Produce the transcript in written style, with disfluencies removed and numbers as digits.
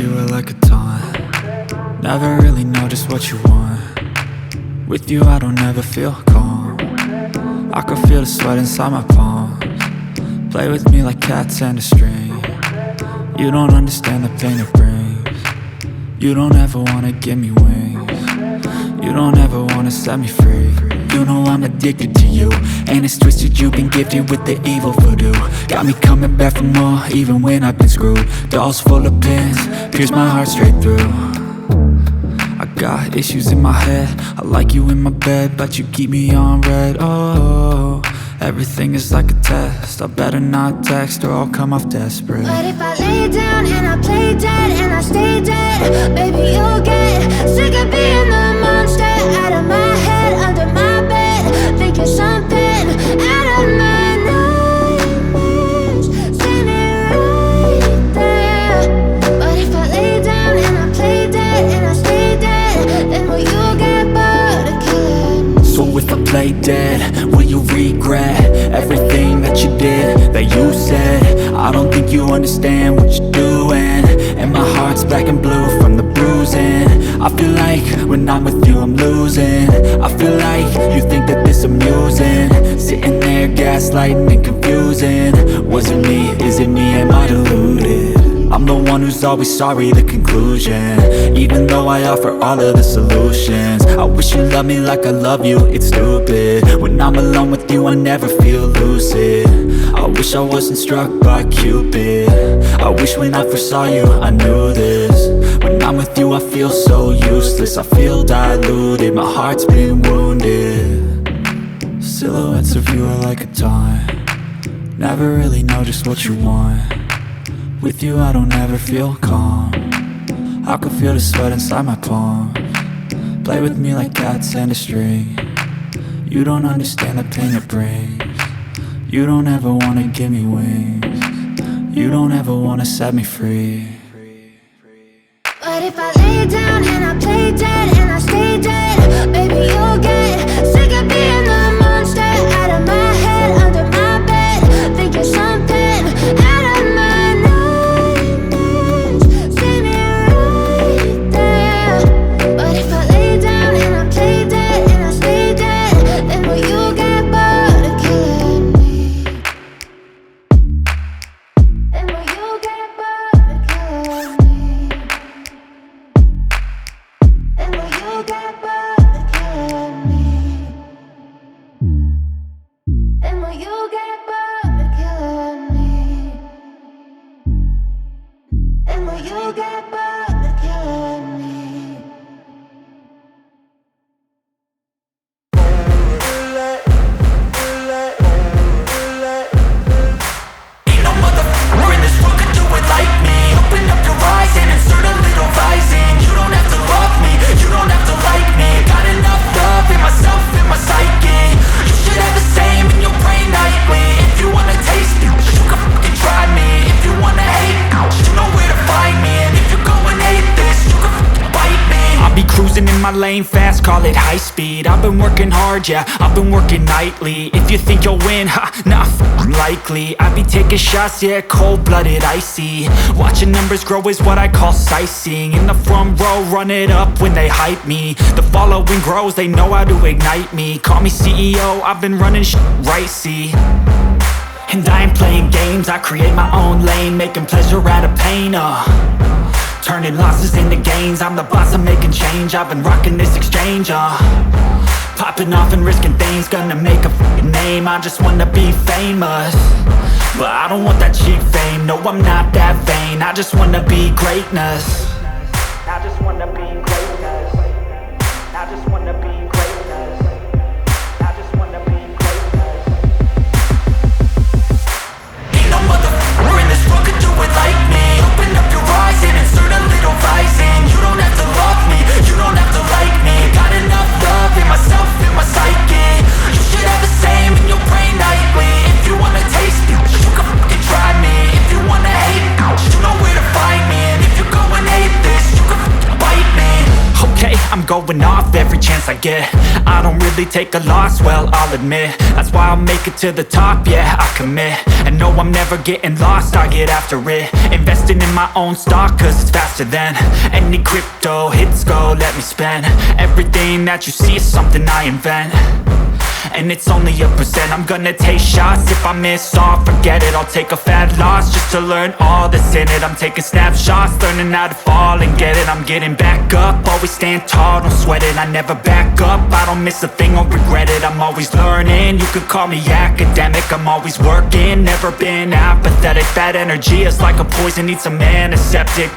you were like a taunt. Never really know just what you want. With you I don't ever feel calm. I can feel the sweat inside my palms. Play with me like cats and a string. You don't understand the pain it brings. You don't ever wanna give me wings. You don't ever wanna set me free. You know I'm addicted to you, and it's twisted, you've been gifted with the evil voodoo. Got me coming back for more, even when I've been screwed. Dolls full of pins, pierce my heart straight through. I got issues in my head, I like you in my bed, but you keep me on red. Oh, everything is like a test, I better not text or I'll come off desperate. But if I lay down and I play dead and I stay dead, baby you'll get sick of being the monster out of my head, under my bed, thinking something out of my nightmares, standing right there. But if I lay down and I play dead and I stay dead, then will you get bored of killing me? So if I play dead, will you regret everything that you did, that you said? I don't think you understand what you're doing, and my heart's black and blue from the bruising. I feel like when I'm with you I'm losing. I feel like you think that this amusing, sitting there gaslighting and confusing. Was it me? Is it me? Am I deluded? I'm the one who's always sorry, the conclusion. Even though I offer all of the solutions, I wish you loved me like I love you, it's stupid. When I'm alone with you I never feel lucid. I wish I wasn't struck by Cupid. I wish when I first saw you I knew this. When I'm with you I feel so useless, I feel diluted, my heart's been wounded. Silhouettes of you are like a taunt. Never really know just what you want. With you I don't ever feel calm. I can feel the sweat inside my palms. Play with me like cats and a string. You don't understand the pain it brings. You don't ever wanna give me wings. You don't ever wanna set me free. But if I lay down and I play dead and I stay dead, baby you'll get sick of being the monster out of my head, under my bed, thinking something out of my nightmares, standing right there. But if I lay down and I play dead and I stay dead, then will you get bored of killing me? Then will you get bored of killing me? And will you get bored of killing me? And will you get bored of killing me? And will you get bored of killing me? Ain't no motherfucker in this world could do it like me. Open up your eyes and insert a little rising. You don't have to love me, you don't have to like me. Got enough love in myself, in my psyche. You should have the same in your brain nightly. If you wanna taste me, you can fucking try me. If you wanna hate, you know where to find me. And if you go and hate this, you can fucking bite me. I'll be cruising in my lane fast, call it high speed. I've been working hard, yeah, I've been working nightly. If you think you'll win, ha, not likely. I be taking shots, yeah, cold-blooded, icy. Watching numbers grow is what I call sightseeing. In the front row, run it up when they hype me. The following grows, they know how to ignite me. Call me CEO, I've been running shit right, see. And I ain't playing games, I create my own lane, making pleasure out of pain, turning losses into gains, I'm the boss, I'm making change. I've been rocking this exchange, popping off and risking things, gonna make a f***ing name. I just wanna be famous, but I don't want that cheap fame. No, I'm not that vain, I just wanna be greatness. I just wanna be greatness. I just wanna be greatness. I just wanna be greatness. Ain't no motherfucker in this world could do it like me. Open up your eyes and insert a little rising. You don't have to love me, you don't have to like me. Got enough love in myself, in my psyche. You should have the same in your brain nightly. If you wanna taste me, you can fucking try me. If you wanna hate, you know where to find me. And if you go and hate going off every chance I get. I don't really take a loss, well, I'll admit. That's why I'll make it to the top, yeah, I commit. And no, I'm never getting lost, I get after it. Investing in my own stock, cause it's faster than any crypto hits go, let me spend. Everything that you see is something I invent, and it's only a percent. I'm gonna take shots, if I miss all, forget it. I'll take a fat loss just to learn all that's in it. I'm taking snapshots, learning how to fall and get it. I'm getting back up, always stand tall, don't sweat it. I never back up, I don't miss a thing or regret it. I'm always learning, you could call me academic. I'm always working, never been apathetic. That energy is like a poison, needs a antiseptic.